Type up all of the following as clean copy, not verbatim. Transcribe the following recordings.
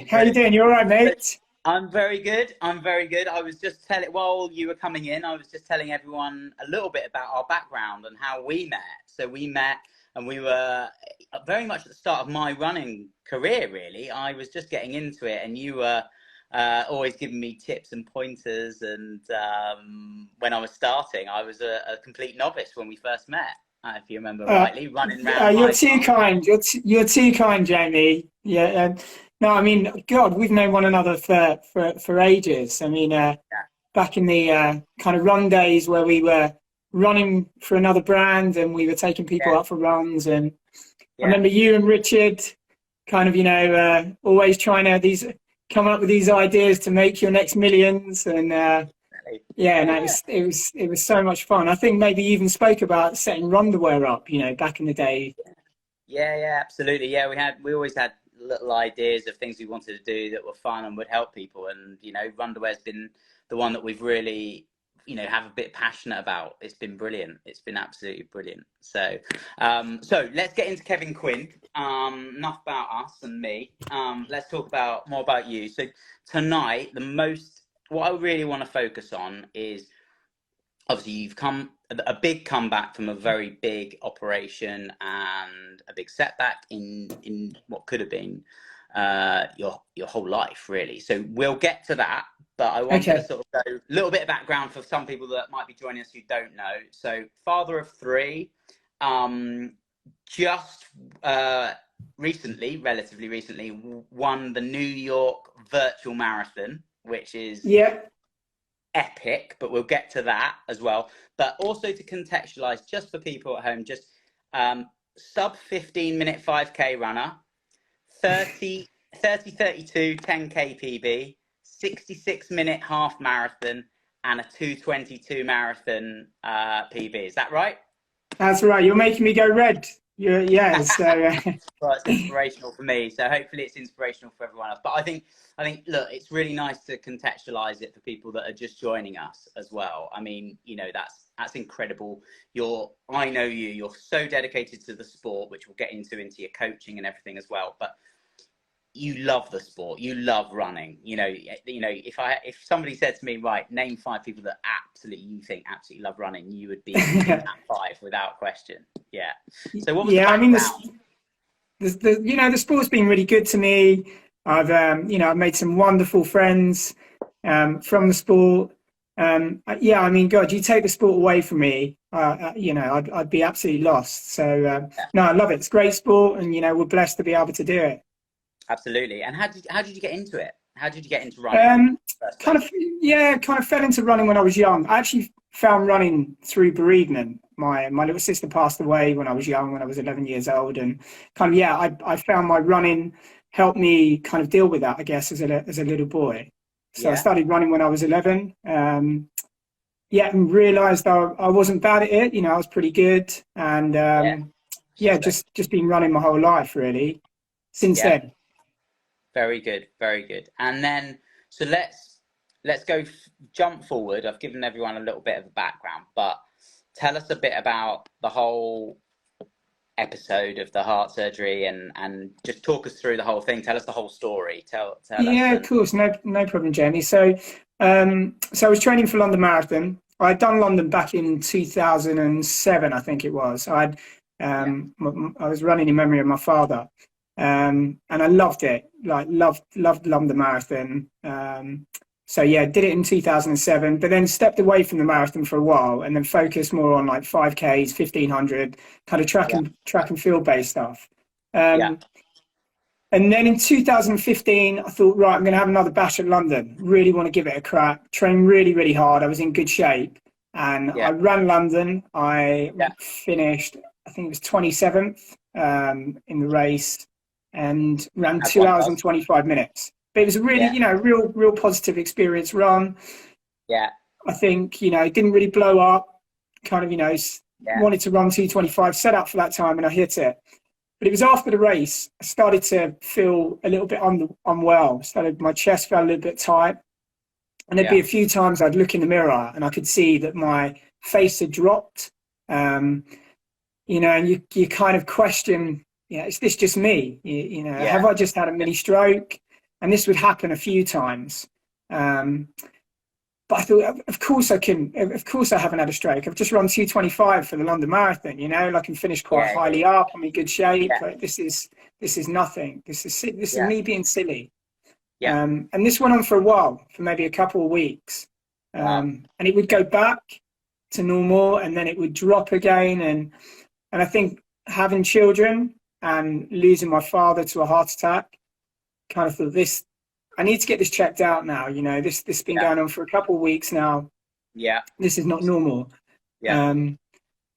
How you doing? You all right, mate? I'm very good. I'm very good. I was just telling, while you were coming in, I was just telling everyone a little bit about our background and how we met. So we met and we were very much at the start of my running career, really. I was just getting into it and you were always giving me tips and pointers. And when I was starting, I was a complete novice when we first met, if you remember rightly, running around You're my too kind. You're too kind, Jamie. Yeah. No, I mean, God, we've known one another for ages. I mean, back in the kind of run days where we were running for another brand and we were taking people yeah, out for runs. And I yeah. remember you and Richard kind of, always trying to come up with these ideas to make your next millions. And yeah, no, it was so much fun. I think maybe you even spoke about setting Runderwear up, back in the day. Yeah, absolutely. Yeah, we always had little ideas of things we wanted to do that were fun and would help people. And, Runderwear's been the one that we've really, have a bit passionate about. It's been brilliant. It's been absolutely brilliant. So let's get into Kevin Quinn. Enough about us and me. Let's talk more about you. So tonight, what I really want to focus on is, obviously you've come a big comeback from a very big operation and a big setback in what could have been your whole life, really. So we'll get to that, but I wanted to sort of go a little bit of background for some people that might be joining us who don't know. So father of three, just relatively recently, won the New York Virtual Marathon, which is epic, but we'll get to that as well. But also to contextualize, just for people at home, just sub 15-minute 5K runner, 30-32 10K PB, 66-minute half marathon, and a 2:22 marathon PB. Is that right? That's right. You're making me go red. Yeah. So well, it's inspirational for me. So hopefully it's inspirational for everyone else. But I think, look, it's really nice to contextualize it for people that are just joining us as well. I mean, that's incredible. I know you're so dedicated to the sport, which we'll get into your coaching and everything as well. But you love the sport. You love running. If somebody said to me, right, name 5 people that you think absolutely love running, you would be in that 5 without question. Yeah. So what was the background? I mean, the sport's been really good to me. I've made some wonderful friends from the sport. I mean, God, you take the sport away from me, I'd be absolutely lost. So no, I love it. It's a great sport, and we're blessed to be able to do it. Absolutely. And how did you get into it? How did you get into running? Kind of fell into running when I was young. I actually found running through bereavement. My little sister passed away when I was young, when I was 11 years old, and I found my running helped me kind of deal with that, I guess, as a little boy. So I started running when I was 11. And realised I wasn't bad at it. I was pretty good, and just been running my whole life really since then. Very good, very good. And then, so let's jump forward. I've given everyone a little bit of a background, but tell us a bit about the whole episode of the heart surgery and just talk us through the whole thing. Tell us the whole story. Tell us. Yeah, of course. No problem, Jamie. So I was training for London Marathon. I'd done London back in 2007, I think it was. I was running in memory of my father. And I loved it, loved London Marathon. Did it in 2007, but then stepped away from the marathon for a while and then focused more on 5Ks, 1500, kind of track and field based stuff. And then in 2015, I thought, right, I'm going to have another bash at London. Really want to give it a crack. Train really, really hard. I was in good shape. And I ran London. I finished, I think it was 27th in the race, and ran 2 hours and 25 minutes. But it was a really, real positive experience run. Yeah. I think, didn't really blow up, kind of, wanted to run 2:25, set up for that time, and I hit it. But it was after the race, I started to feel a little bit unwell. My chest felt a little bit tight. And there'd be a few times I'd look in the mirror and I could see that my face had dropped. And you kind of question, is this just me? Have I just had a mini stroke? and this would happen a few times. But I thought, of course I can. Of course I haven't had a stroke. I've just run 2:25 for the London Marathon. You know, like, and finished quite highly up. I'm in good shape. Yeah. Like, this is nothing. This is Yeah. me being silly. Yeah. And this went on for a while, for maybe a couple of weeks. Wow. And it would go back to normal, and then it would drop again. And I think having children and losing my father to a heart attack, kind of thought, this, I need to get this checked out now. You know, this has been going on for a couple of weeks now. Yeah. This is not normal. Yeah. And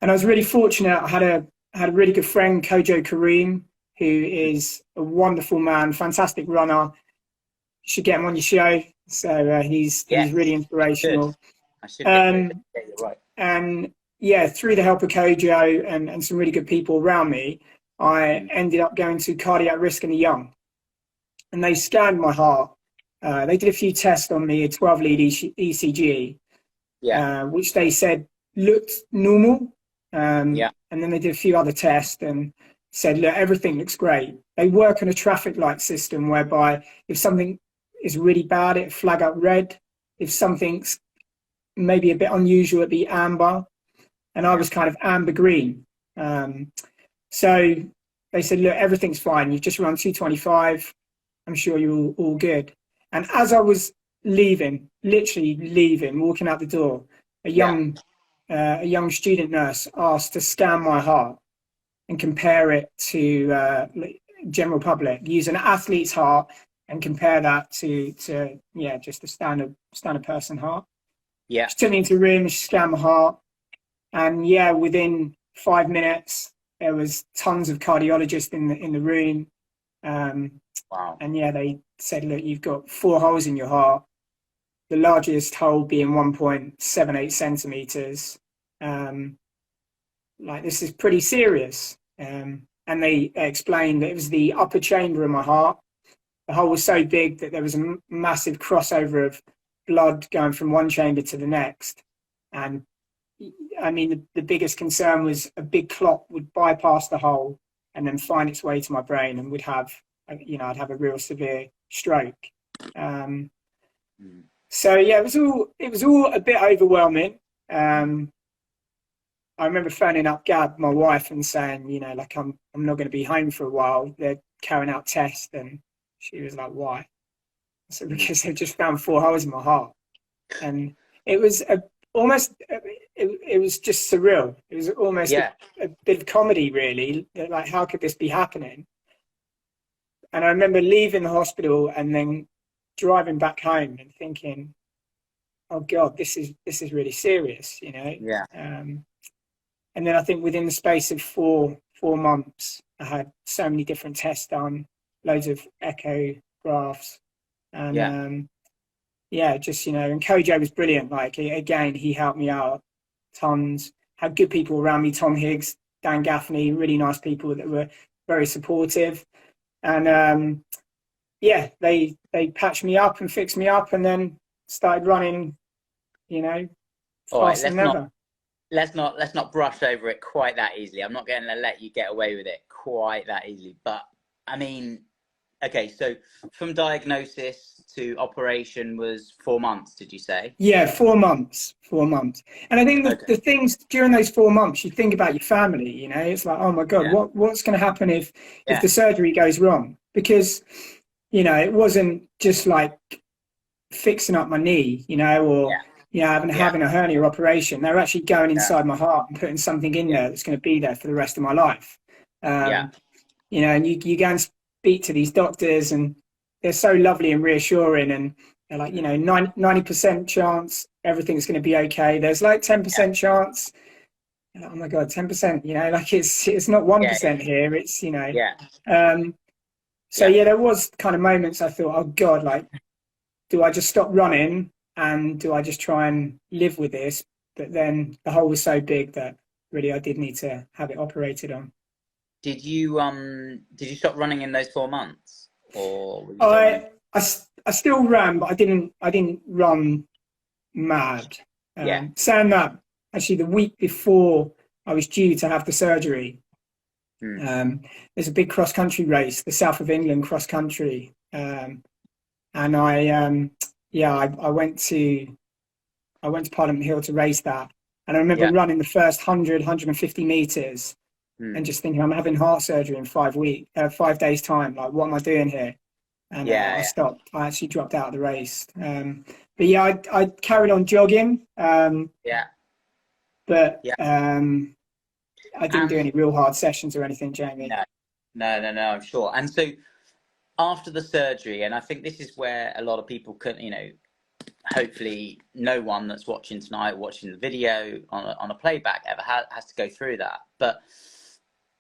I was really fortunate. I had a really good friend, Kojo Kareem, who is a wonderful man, fantastic runner. You should get him on your show. So he's really inspirational. I should. Yeah, you're right. And yeah, through the help of Kojo and some really good people around me, I ended up going to cardiac risk in the young. And they scanned my heart. They did a few tests on me, a 12-lead ECG, which they said looked normal. And then they did a few other tests and said, look, everything looks great. They work on a traffic light system whereby if something is really bad, it flag up red. If something's maybe a bit unusual, it'd be amber. And I was kind of amber green. So they said, look, everything's fine. You've just run 2:25. I'm sure you're all good. And as I was leaving, literally leaving, walking out the door, a young student nurse asked to scan my heart and compare it to general public, use an athlete's heart and compare that to just a standard person heart. Yeah. She took me into a room, she scanned my heart, and within 5 minutes there was tons of cardiologists in the room. Wow. And they said, look, you've got 4 holes in your heart, the largest hole being 1.78 centimeters. Like, this is pretty serious. And they explained that it was the upper chamber of my heart. The hole was so big that there was a massive crossover of blood going from one chamber to the next. And I mean, the biggest concern was a big clot would bypass the hole and then find its way to my brain and would have, I'd have a real severe stroke. So it was all a bit overwhelming. I remember phoning up Gab, my wife, and saying, like, I'm not going to be home for a while. They're carrying out tests. And she was like, why? I said, because they've just found 4 holes in my heart. And it was almost, it was just surreal. It was almost a bit of comedy, really. Like, how could this be happening? And I remember leaving the hospital and then driving back home and thinking, oh God, this is really serious, Yeah. And then I think within the space of four months, I had so many different tests done, loads of echographs, and and Kojo was brilliant. Like, again, he helped me out tons. Had good people around me, Tom Higgs, Dan Gaffney, really nice people that were very supportive. And they patched me up and fixed me up, and then started running, fast and never. Let's not brush over it quite that easily. I'm not going to let you get away with it quite that easily. But I mean, okay, so from diagnosis to operation was 4 months, did you say? Yeah, 4 months. 4 months. And I think the things during those 4 months, you think about your family. It's like, oh my God, what's going to happen if the surgery goes wrong? Because it wasn't just like fixing up my knee, having a hernia operation. They're actually going inside my heart and putting something in there that's going to be there for the rest of my life. And you go and speak to these doctors, and they're so lovely and reassuring, and they're like, 90% chance everything's going to be okay. There's like 10% chance. Like, oh my God, 10%, like it's not 1% here. It's, there was kind of moments I thought, oh God, like, do I just stop running and do I just try and live with this? But then the hole was so big that really I did need to have it operated on. Did you stop running in those 4 months, or were you I still ran, but I didn't run mad. Saying that, actually, the week before I was due to have the surgery, there's a big cross country race, the South of England cross country, and I went to Parliament Hill to race that, and I remember running the first 150 meters and just thinking, I'm having heart surgery in 5 days time. Like, what am I doing here? And I stopped. I actually dropped out of the race. But yeah, I carried on jogging. But I didn't do any real hard sessions or anything, Jamie. No, I'm sure. And so after the surgery, and I think this is where a lot of people could, hopefully no one that's watching tonight, watching the video on a playback ever has to go through that. But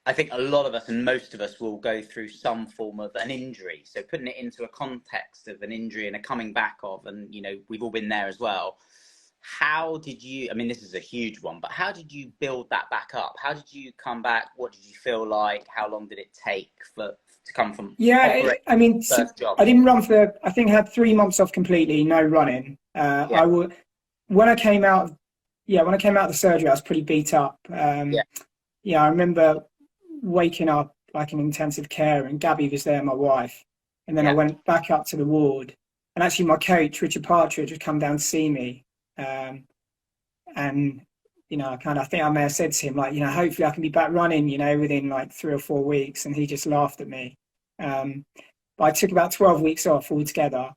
I think a lot of us, and most of us, will go through some form of an injury. So putting it into a context of an injury and a coming back of, and we've all been there as well. How did you, I mean, this is a huge one, but how did you build that back up? How did you come back? What did you feel like? How long did it take to come from? I didn't run I think I had 3 months off completely, no running. When I came out of the surgery, I was pretty beat up. I remember waking up like in intensive care, and Gabby was there, my wife. And then I went back up to the ward, and actually my coach, Richard Partridge, had come down to see me. And I think I may have said to him, like, hopefully I can be back running, within like 3 or 4 weeks. And he just laughed at me. But I took about 12 weeks off altogether,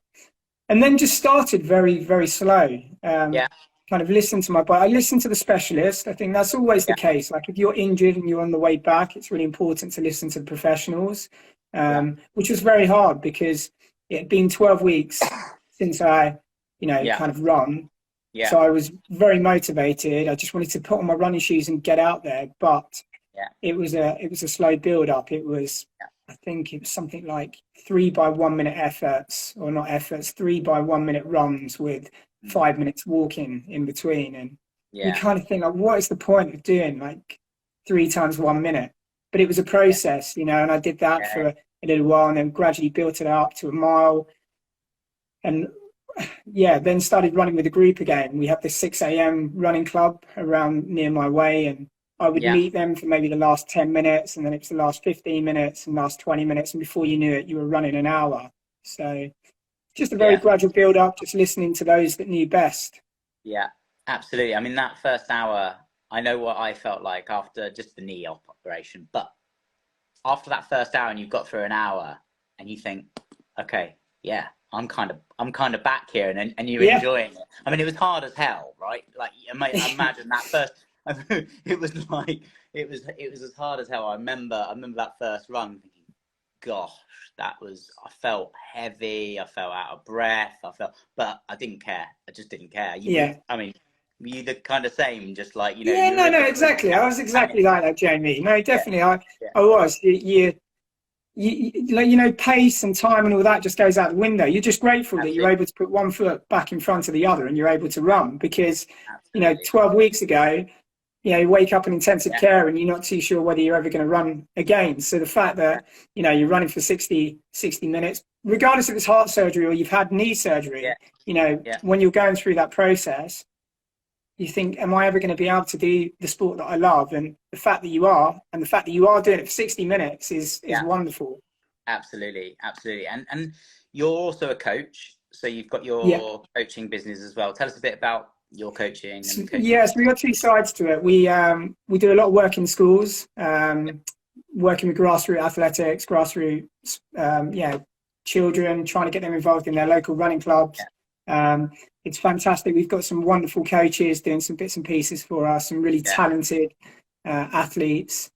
and then just started very, very slow. Kind of listened to my body. I listened to the specialist. I think that's always the case. Like, if you're injured and you're on the way back, it's really important to listen to the professionals, which was very hard because it had been 12 weeks since I, kind of run. So I was very motivated. I just wanted to put on my running shoes and get out there. But it was a slow build up. It was, I think it was something like 3 by 1 minute efforts, or not efforts, 3 by 1 minute runs with 5 minutes walking in between. And you kind of think, like, what is the point of doing like 3 times 1 minute? But it was a process, and I did that for a little while, and then gradually built it up to a mile. And then started running with a group again. We had this 6 a.m. running club around near my way, and I would meet them for maybe the last 10 minutes, and then it was the last 15 minutes and last 20 minutes. And before you knew it, you were running an hour. So just a very gradual build up, just listening to those that knew best. Yeah, absolutely. I mean, that first hour, I know what I felt like after just the knee operation, but after that first hour and you've got through an hour and you think, okay, I'm kind of back here, and you're enjoying it. I mean, it was hard as hell, right? Like, imagine that first, it was as hard as hell. I remember that first run thinking, gosh, I felt heavy, I felt out of breath, but I didn't care. I just didn't care. I mean, were you the kind of same, just like, no, exactly. I was exactly like that, Jamie. No, definitely. I was. Pace and time and all that just goes out the window. You're just grateful that you're able to put one foot back in front of the other and you're able to run, because 12 weeks ago, you wake up in intensive care and you're not too sure whether you're ever going to run again. So the fact that you're running for 60 minutes, regardless if it's heart surgery or you've had knee surgery, when you're going through that process, you think, am I ever going to be able to do the sport that I love? And the fact that you are, and the fact that you are doing it for 60 minutes is wonderful. Absolutely. And you're also a coach, so you've got your coaching business as well. Tell us a bit about your coaching. Yes, we got 2 sides to it. We do a lot of work in schools, working with grassroots athletics, children, trying to get them involved in their local running clubs. It's fantastic. We've got some wonderful coaches doing some bits and pieces for us, some really talented athletes.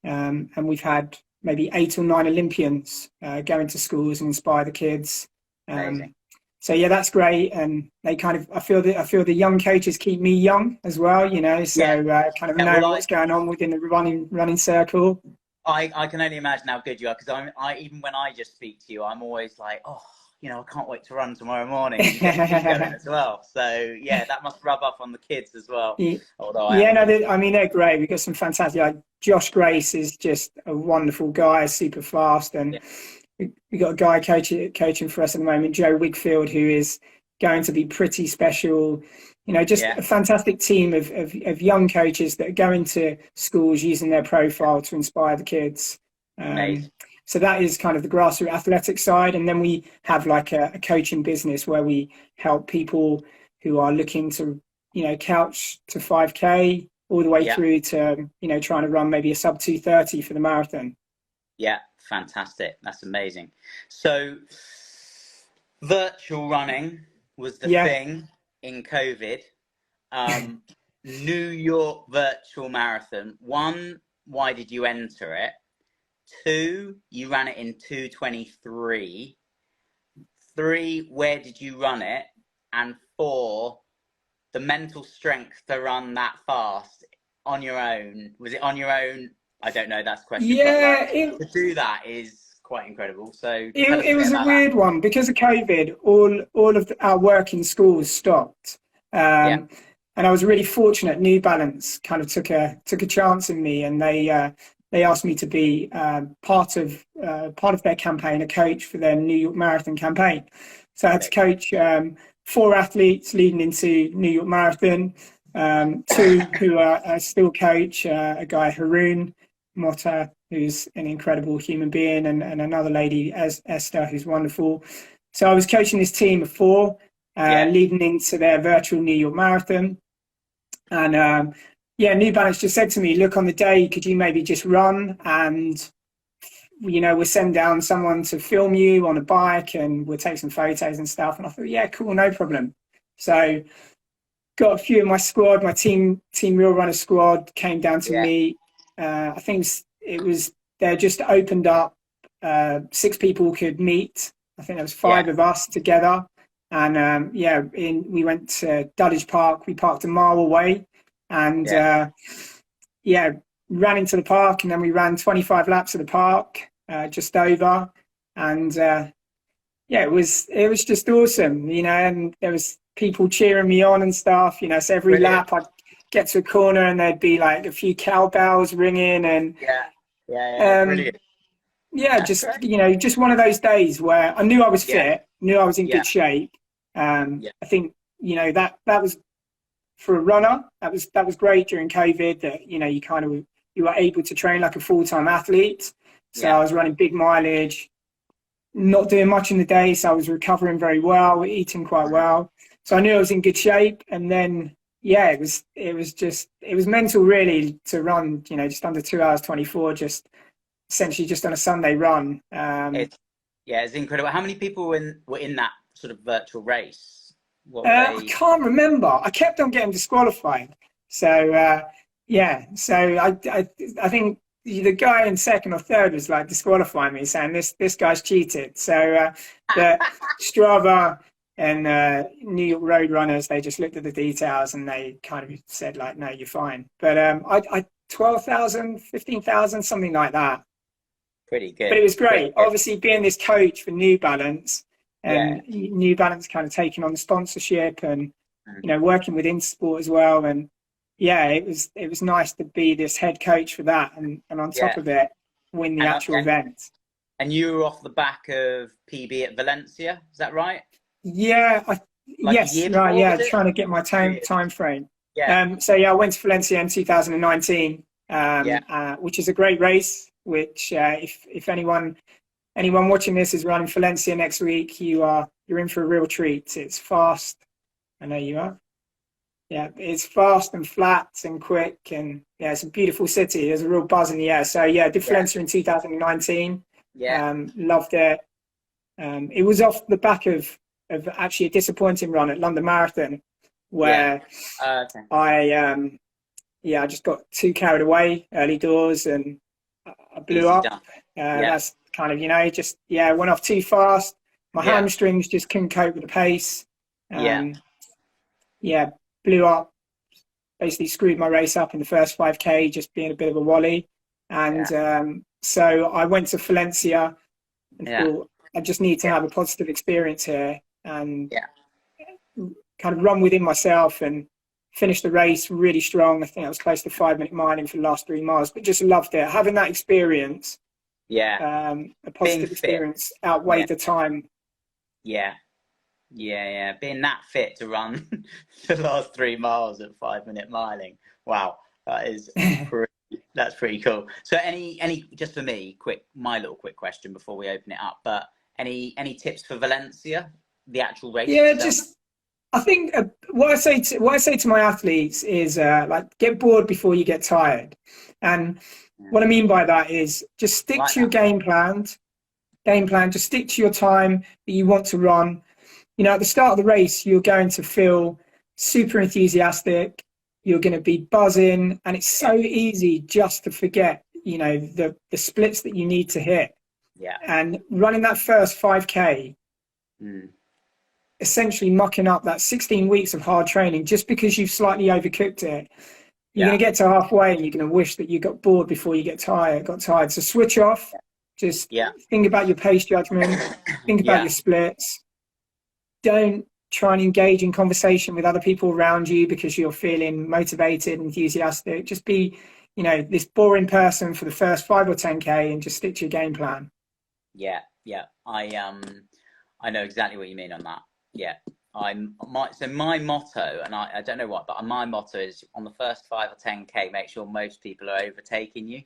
And we've had maybe 8 or 9 Olympians go into schools and inspire the kids. So that's great. And they I feel the young coaches keep me young as well, know what's going on within the running circle. I can only imagine how good you are, because I even when I just speak to you, I'm always like, oh, I can't wait to run tomorrow morning. As well. So that must rub off on the kids as well. They're great. We've got some fantastic. Like Josh Grace is just a wonderful guy, super fast, and we got a guy coaching for us at the moment, Joe Wigfield, who is going to be pretty special. A fantastic team of young coaches that go into schools using their profile to inspire the kids. Amazing. So that is kind of the grassroots athletic side. And then we have like a coaching business where we help people who are looking to, couch to 5K all the way Yeah. through to, trying to run maybe a sub 2:30 for the marathon. Yeah. Fantastic. That's amazing. So virtual running was the Yeah. thing in COVID. New York virtual marathon. One, why did you enter it? Two, you ran it in 2:23. Three, where did you run it? And four, the mental strength to run that fast on your own. Was it on your own? I don't know, that's a question, but Yeah, like to do that is quite incredible. So it, tell us a it bit was a about that. weird one because of COVID. All of our work in schools stopped, Yeah, and I was really fortunate. New Balance kind of took a chance in me, and they asked me to be part of their campaign, a coach for their New York Marathon campaign. So I had to coach 4 athletes leading into New York Marathon. Two who I still coach, a guy Haroon Motta, who's an incredible human being, and another lady, Esther, who's wonderful. So I was coaching this team of four, leading into their virtual New York Marathon. And New Balance just said to me, look, on the day, could you maybe just run and, we'll send down someone to film you on a bike and we'll take some photos and stuff. And I thought, yeah, cool, no problem. So got a few of my squad, my team real runner squad came down to me. I think they just opened up. 6 people could meet. I think there was 5 of us together. And we went to Dulwich Park. We parked a mile away and ran into the park, and then we ran 25 laps of the park, just over. And it was just awesome, and there was people cheering me on and stuff, so every lap I'd get to a corner and there'd be like a few cowbells ringing and brilliant. Just just one of those days where I knew I was fit, knew I was in good shape. I think that was, for a runner, that was great during COVID, that you were able to train like a full-time athlete. So I was running big mileage, not doing much in the day, so I was recovering very well, eating quite well. So I knew I was in good shape. And then it was mental really to run, just under 2 hours 24, just essentially just on a Sunday run. It's incredible. How many people were in that sort of virtual race? I can't remember. I kept on getting disqualified. So I think the guy in second or third was like disqualifying me, saying this guy's cheated. So the Strava and New York Road Runners, they just looked at the details and they kind of said like, no, you're fine. But I 12,000, 15,000, something like that. Pretty good. But it was great. Obviously, being this coach for New Balance, and New Balance kind of taking on the sponsorship and working with Intersport as well. And it was nice to be this head coach for that, and on top of it, win the actual event. And you were off the back of PB at Valencia, is that right? Yeah, trying to get my time frame. I went to Valencia in 2019, which is a great race. Which if anyone watching this is running Valencia next week, you're in for a real treat. It's fast. I know you are. Yeah, it's fast and flat and quick, and it's a beautiful city. There's a real buzz in the air. So did Valencia in 2019. Loved it. It was off the back of actually a disappointing run at London Marathon, where I just got too carried away early doors and I blew up. That's kind of, went off too fast. My hamstrings just couldn't cope with the pace. Blew up. Basically screwed my race up in the first 5K, just being a bit of a wally. And so I went to Valencia and thought, I just need to have a positive experience here and kind of run within myself and finish the race really strong. I think I was close to 5-minute miling for the last 3 miles, but just loved it. Having that experience, a positive experience outweighed the time. Being that fit to run the last 3 miles at 5-minute miling. Wow, that is That's pretty cool. So any just for me, my little quick question before we open it up, but any tips for Valencia, the actual race Yeah, itself? just I think what I say to my athletes is like get bored before you get tired, and Yeah. what I mean by that is just stick Like to your that. game plan. Just stick to your time that you want to run. You know, at the start of the race, you're going to feel super enthusiastic. You're going to be buzzing, and it's so easy just to forget, you know, the splits that you need to hit. Yeah. And running that first 5K, essentially mucking up that 16 weeks of hard training just because you've slightly overcooked it. You're going to get to halfway and you're going to wish that you got bored before you got tired. So switch off. Just think about your pace judgment. Think about your splits. Don't try and engage in conversation with other people around you because you're feeling motivated, enthusiastic. Just be, you know, this boring person for the first 5 or 10K and just stick to your game plan. Yeah. I know exactly what you mean on that. Yeah. So my motto, and I don't know what, but my motto is on the first 5 or 10K, make sure most people are overtaking you.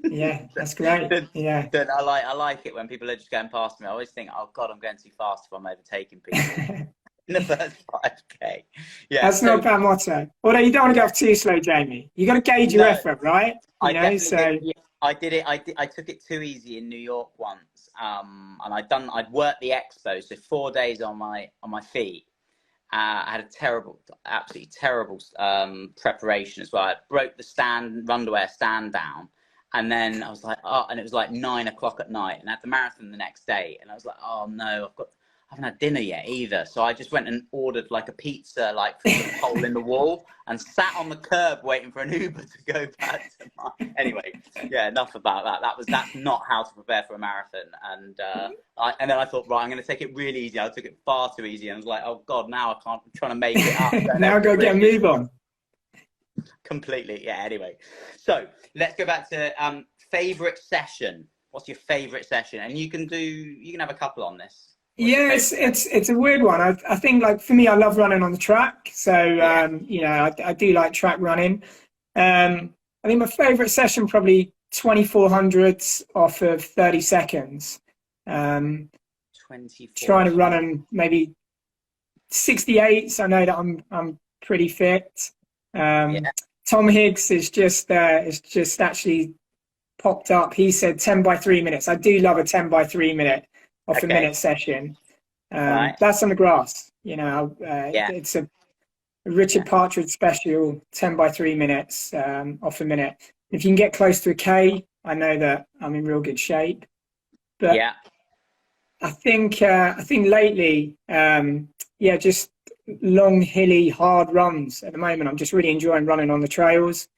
Yeah, that's great. Yeah. I like it when people are just going past me. I always think, oh God, I'm going too fast if I'm overtaking people in the first 5K. Yeah, that's not a bad motto. Although you don't want to go too slow, Jamie. You got to gauge your effort, right? You know, so I did it. I took it too easy in New York once, and I'd worked the expo, so 4 days on my feet. I had absolutely terrible preparation as well. I broke the underwear stand down, and then I was like, oh, and it was like 9 o'clock at night, and I had the marathon the next day, and I was like, oh no, I haven't had dinner yet either. So I just went and ordered like a pizza, like from the hole in the wall, and sat on the curb waiting for an Uber to go back to mine. Anyway, yeah, enough about that. That's not how to prepare for a marathon. And then I thought, right, I'm going to take it really easy. I took it far too easy, and I was like, oh God, now I can't. I'm trying to make it up. Now I've got to get a move on. Completely, yeah. Anyway, so let's go back to favorite session. What's your favorite session? And you can have a couple on this. Yeah, it's a weird one. I think, like, for me, I love running on the track. So, you know, I do like track running. I think my favorite session, probably 2400s off of 30 seconds. 24. Trying to run on maybe 68s. I know that I'm pretty fit. Tom Higgs is just actually popped up. He said 10 by 3 minutes. I do love a 10 by 3 minute off a minute session. That's on the grass. You know, it's a Richard Partridge special, 10 by 3 minutes off a minute. If you can get close to a K, I know that I'm in real good shape. But I think lately, just long, hilly, hard runs at the moment. I'm just really enjoying running on the trails.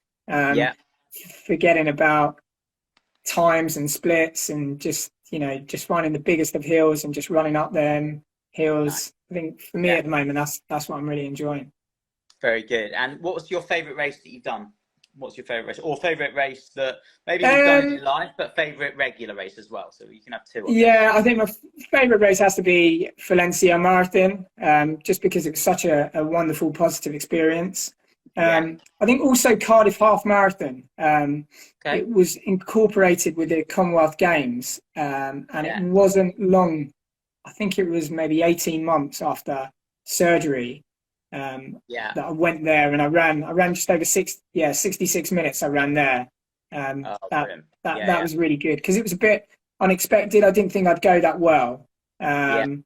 Forgetting about times and splits, and just finding the biggest of hills and just running up them hills. I think for me at the moment, that's what I'm really enjoying. Very good. And what was your favourite race that you've done? What's your favourite race, or favourite race that maybe you've done in your life, but favourite regular race as well? So you can have two. I think my favourite race has to be Valencia Marathon, just because it was such a wonderful, positive experience. I think also Cardiff Half Marathon. It was incorporated with the Commonwealth Games, and it wasn't long. I think it was maybe 18 months after surgery that I went there, and I ran just over 66 minutes. I ran there. That was really good because it was a bit unexpected. I didn't think I'd go that well, and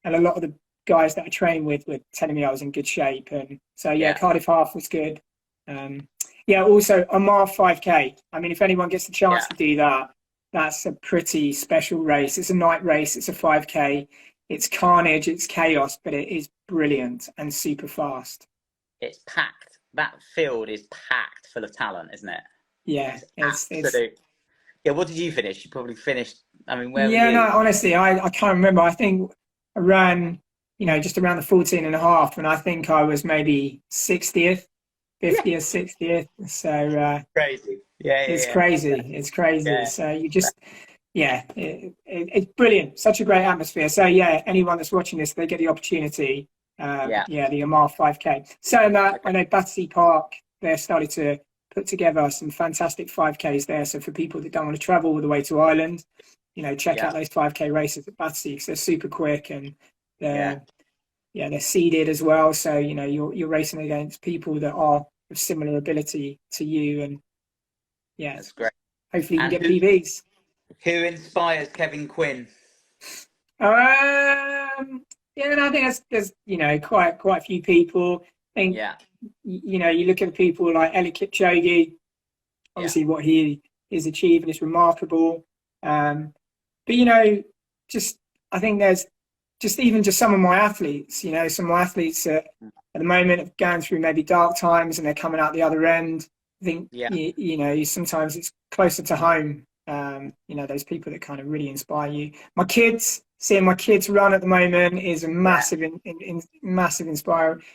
a lot of the guys that I trained with were telling me I was in good shape, and so Cardiff Half was good. Also Amar 5K. I mean, if anyone gets the chance to do that, that's a pretty special race. It's a night race. It's a 5K. It's carnage. It's chaos, but it is brilliant and super fast. It's packed. That field is packed full of talent, isn't it? Yeah, it's yeah. What did you finish? You probably finished. I mean, where were you? No, honestly, I can't remember. I think I ran, just around the 14 and a half, and I think I was maybe 60th, 50th, 60th. So crazy. It's crazy. It's crazy. Yeah. So you just, it's brilliant. Such a great atmosphere. So anyone that's watching this, they get the opportunity. The Amar 5K. So I know Battersea Park, they've started to put together some fantastic 5Ks there. So for people that don't want to travel all the way to Ireland, check out those 5K races at Battersea because they're super quick and they're seeded as well. So, you're racing against people that are of similar ability to you. And that's great. Hopefully you can get PBs. Who inspires Kevin Quinn? I think there's quite a few people. I think you look at people like Elliot Kipchoge, obviously what he is achieving is remarkable. But I think there's just some of my athletes. Some of my athletes at the moment are going through maybe dark times and they're coming out the other end. I think sometimes it's closer to home. Those people that kind of really inspire you. Seeing my kids run at the moment is a massive,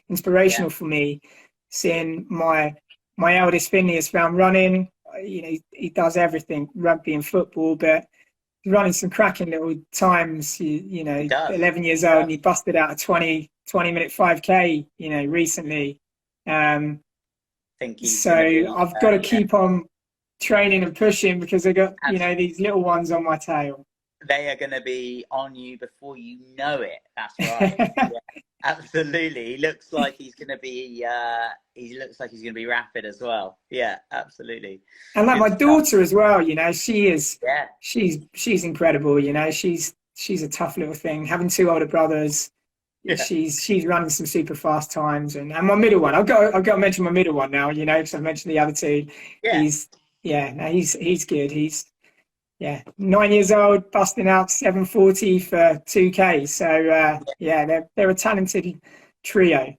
inspirational for me. Seeing my eldest Finley has found running. He does everything, rugby and football, but he's running some cracking little times. 11 years old, and he busted out a 20-minute 5K. Recently. So I've got to keep on training and pushing because I got these little ones on my tail. They are going to be on you before you know it. That's right. Absolutely. He looks like he's going to be. He looks like he's going to be rapid as well. Yeah, absolutely. And like my daughter as well. She is. Yeah. She's incredible. She's a tough little thing. Having 2 older brothers. Yeah. She's running some super fast times, and my middle one. I've got to mention my middle one now. Because I mentioned the other 2. Yeah. He's good. He's 9 years old, busting out 7:40 for 2K. So they're a talented trio.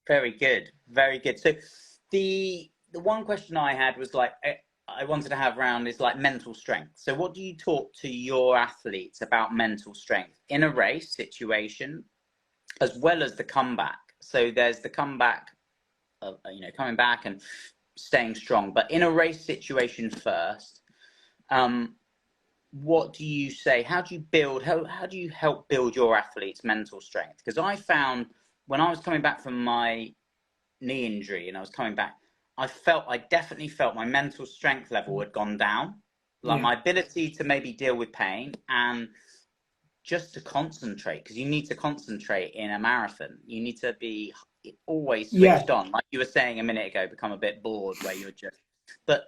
Very good, very good. So the one question I had was I wanted to have around is mental strength. So what do you talk to your athletes about mental strength in a race situation, as well as the comeback? So there's the comeback of coming back and staying strong, but in a race situation first. What do you say? How do you help build your athletes' mental strength? Because I found when I was coming back from my knee injury and I was coming back, I definitely felt my mental strength level had gone down. My ability to maybe deal with pain and just to concentrate, because you need to concentrate in a marathon. You need to be always switched on. Like you were saying a minute ago, become a bit bored where you're but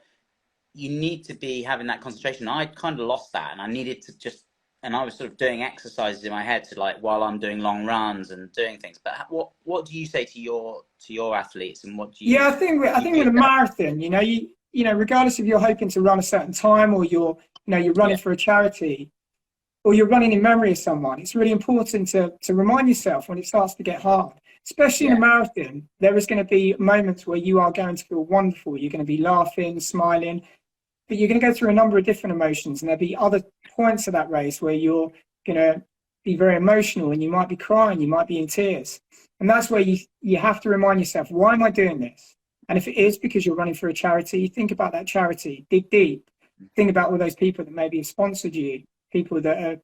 you need to be having that concentration. I kind of lost that, and I needed to and I was sort of doing exercises in my head to while I'm doing long runs and doing things. But what do you say to your athletes, and what do you? Yeah, I think with a marathon, regardless if you're hoping to run a certain time or you're running for a charity or you're running in memory of someone, it's really important to remind yourself when it starts to get hard. Especially in a marathon, there is going to be moments where you are going to feel wonderful. You're going to be laughing, smiling. But you're going to go through a number of different emotions, and there'll be other points of that race where you're going to be very emotional and you might be crying, you might be in tears. And that's where you have to remind yourself, why am I doing this? And if it is because you're running for a charity, think about that charity, dig deep. Think about all those people that maybe have sponsored you, people that are,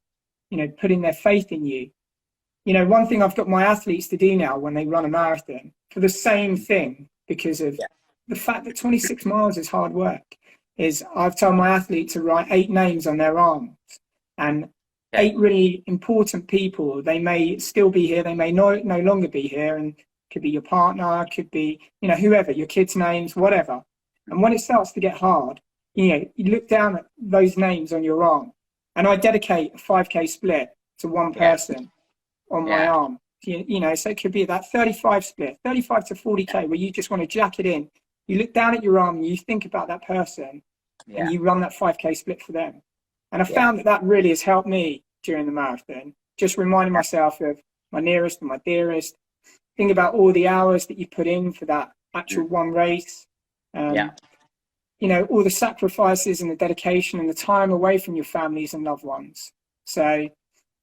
putting their faith in you. One thing I've got my athletes to do now when they run a marathon for the same thing, because of the fact that 26 miles is hard work, is I've told my athlete to write 8 names on their arms, and 8 really important people. They may still be here, they may no longer be here, and could be your partner, could be, whoever, your kids' names, whatever. And when it starts to get hard, you look down at those names on your arm, and I dedicate a 5K split to one person on my arm. So it could be that 35 split, 35 to 40K, where you just want to jack it in. You look down at your arm and you think about that person and you run that 5K split for them. And I found that really has helped me during the marathon, just reminding myself of my nearest and my dearest. Think about all the hours that you put in for that actual one race. All the sacrifices and the dedication and the time away from your families and loved ones. So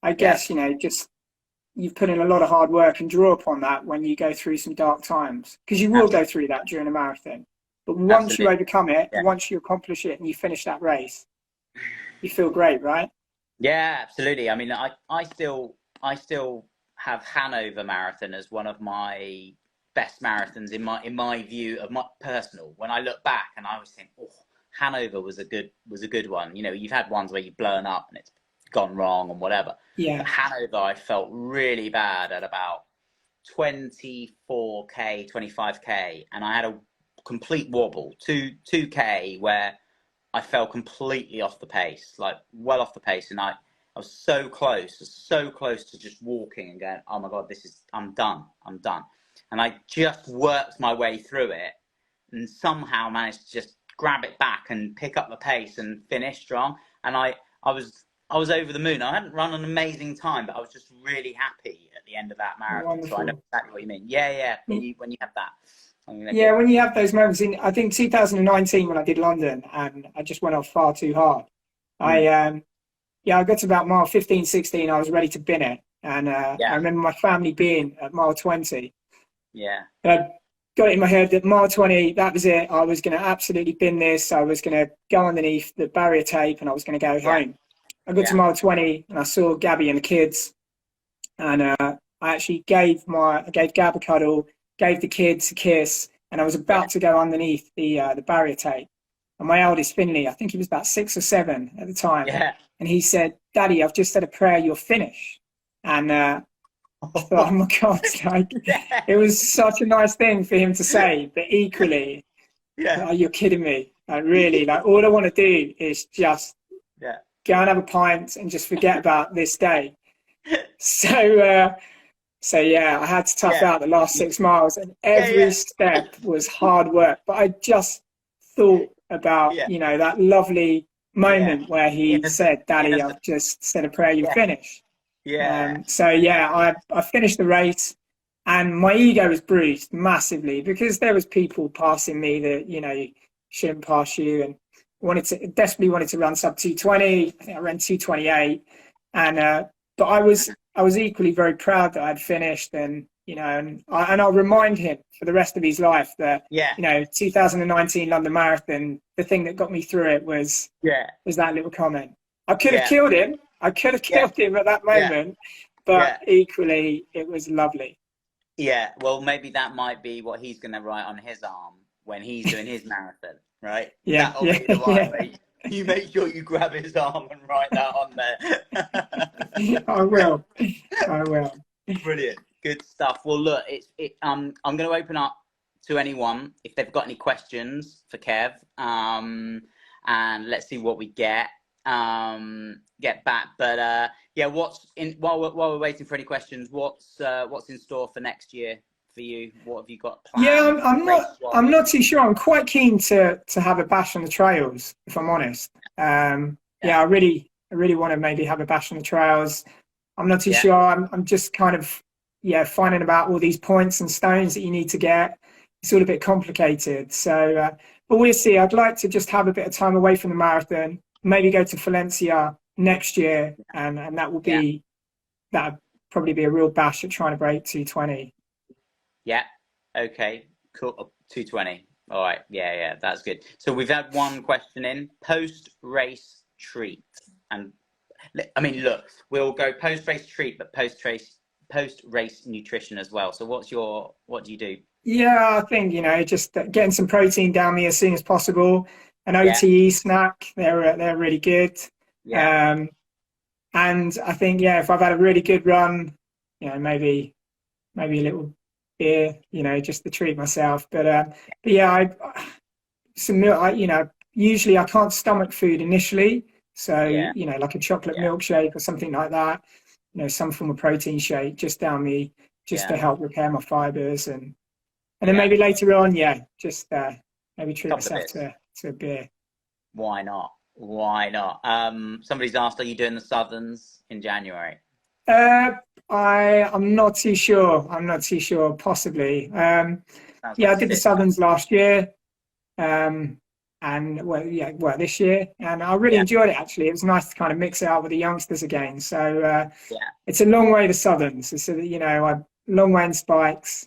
I guess, you've put in a lot of hard work, and draw upon that when you go through some dark times, because you will go through that during a marathon. But once you overcome it, once you accomplish it and you finish that race, you feel great, right? Yeah, absolutely. I mean, I still have Hanover Marathon as one of my best marathons in my view of my personal. When I look back, and I always think, oh, Hanover was a good one. You know, you've had ones where you've blown up and it's gone wrong and whatever. Yeah. But Hanover, I felt really bad at about 24k, 25k, and I had a complete wobble, 2k, where I fell completely off the pace, like well off the pace, and I was so close to just walking and going, oh my God, I'm done. And I just worked my way through it and somehow managed to just grab it back and pick up the pace and finish strong. And I was over the moon. I hadn't run an amazing time, but I was just really happy at the end of that marathon. Wonderful. So I know exactly what you mean. Yeah. When you have that. Yeah, when you have those moments I think 2019 when I did London and I just went off far too hard. I got to about mile 15, 16. I was ready to bin it. And I remember my family being at mile 20. Yeah. I got it in my head that mile 20, that was it. I was going to absolutely bin this. I was going to go underneath the barrier tape and I was going to go home. I got to mile 20 and I saw Gabby and the kids. And I actually gave Gab a cuddle, gave the kids a kiss, and I was about to go underneath the barrier tape. And my eldest, Finley, I think he was about 6 or 7 at the time. Yeah. And he said, Daddy, I've just said a prayer, you're finished. And I thought, oh my God, like, it was such a nice thing for him to say, but equally, oh, you're kidding me. Like, really, like, all I want to do is just go and have a pint and just forget about this day. So yeah, I had to tough out the last 6 miles, and every step was hard work. But I just thought about, you know, that lovely moment where he said, Daddy, I've just said a prayer, you're finished. So yeah, I finished the race, and my ego was bruised massively because there was people passing me that, you know, shouldn't pass you, and desperately wanted to run sub 220. I think I ran 228, and but I was equally very proud that I'd finished, and you know, and I'll remind him for the rest of his life that you know, 2019 London Marathon, the thing that got me through it was that little comment. I could have killed him. I could have killed him at that moment, but equally, it was lovely. Yeah, well, maybe that might be what he's going to write on his arm when he's doing his marathon, right? Yeah, that'll be the one where you make sure you grab his arm and write that on there. I will. Brilliant, good stuff. Well, look, I'm going to open up to anyone if they've got any questions for Kev, and let's see what we get back. But yeah, while we're waiting for any questions, what's in store for next year for you? What have you got planned? Yeah, I'm not too sure. I'm quite keen to have a bash on the trails, if I'm honest. I really want to maybe have a bash on the trails. I'm not too sure. I'm just kind of finding about all these points and stones that you need to get. It's all a bit complicated. So, but we'll see. I'd like to just have a bit of time away from the marathon. Maybe go to Valencia next year, and that will be that'll probably be a real bash at trying to break 220. Yeah. Okay. Cool. 220. All right. Yeah. That's good. So we've had one question in post-race treat, and I mean, look, we'll go post-race treat, but post-race nutrition as well. So what do you do? Yeah, I think, you know, just getting some protein down me as soon as possible. An OTE snack, they're really good. And I think, if I've had a really good run, you know, maybe a little beer, you know, just to treat myself. But some milk. You know, usually I can't stomach food initially, so you know, like a chocolate milkshake or something like that. You know, some form of protein shake just down me, just to help repair my fibers, and then maybe later on, just maybe treat myself to a beer. Why not? Somebody's asked, are you doing the Southerns in January? I'm not too sure. Possibly. I did the Southerns last year, and this year, and I really enjoyed it. Actually, it was nice to kind of mix it up with the youngsters again. So it's a long way to Southerns. It's a long way in spikes.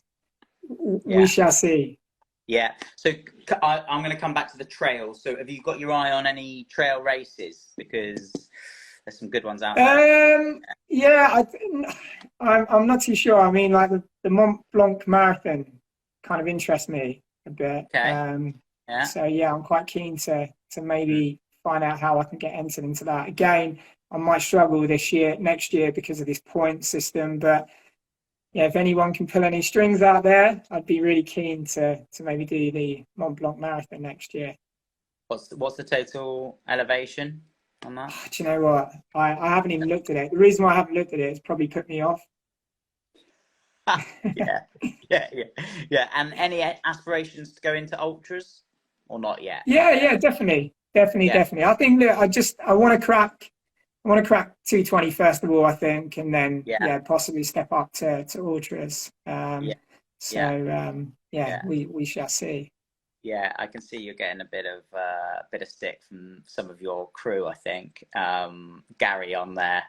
We shall see. Yeah. So I'm going to come back to the trail. So have you got your eye on any trail races? Because there's some good ones out there. I'm not too sure. I mean, like the Mont Blanc Marathon kind of interest me a bit. Okay. Yeah. So yeah, I'm quite keen to maybe find out how I can get entered into that. Again, I might struggle next year because of this point system, but yeah, if anyone can pull any strings out there, I'd be really keen to maybe do the Mont Blanc Marathon next year. What's the total elevation on that? Oh, do you know what? I haven't even looked at it. The reason why I haven't looked at it is probably put me off. Yeah. And any aspirations to go into ultras or not yet? Yeah, definitely. I think that I want to crack 220 first of all, I think, and then possibly step up to ultras. We shall see. Yeah, I can see you're getting a bit of stick from some of your crew. I think Gary on there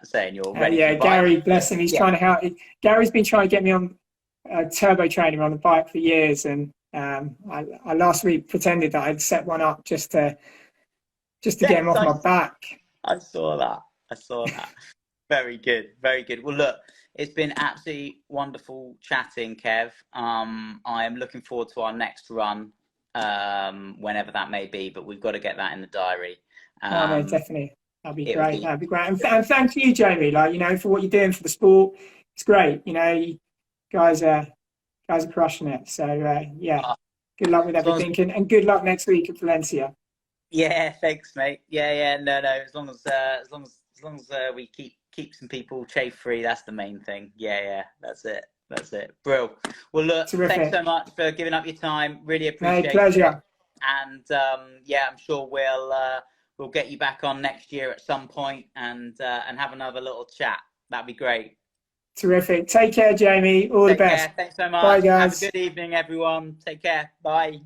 saying you're ready. Yeah, Gary, bless him, he's trying to help. Gary's been trying to get me on turbo training on the bike for years, and I last week pretended that I'd set one up just to get him off my back. I saw that. Very good. Well, look, it's been absolutely wonderful chatting, Kev. I am looking forward to our next run, whenever that may be, but we've got to get that in the diary. No, definitely. That'd be great. And thank you, Jamie, for what you're doing for the sport. It's great. You guys are crushing it. So, good luck with everything, and good luck next week at Valencia. Yeah, thanks, mate. Yeah. No. As long as we keep some people chafe free, that's the main thing. Yeah. That's it. Brill. Well, look, Thanks so much for giving up your time. Really appreciate it. Pleasure. And I'm sure we'll get you back on next year at some point and have another little chat. That'd be great. Terrific. Take care, Jamie. All the best. Thanks so much. Bye, guys. Have a good evening, everyone. Take care. Bye.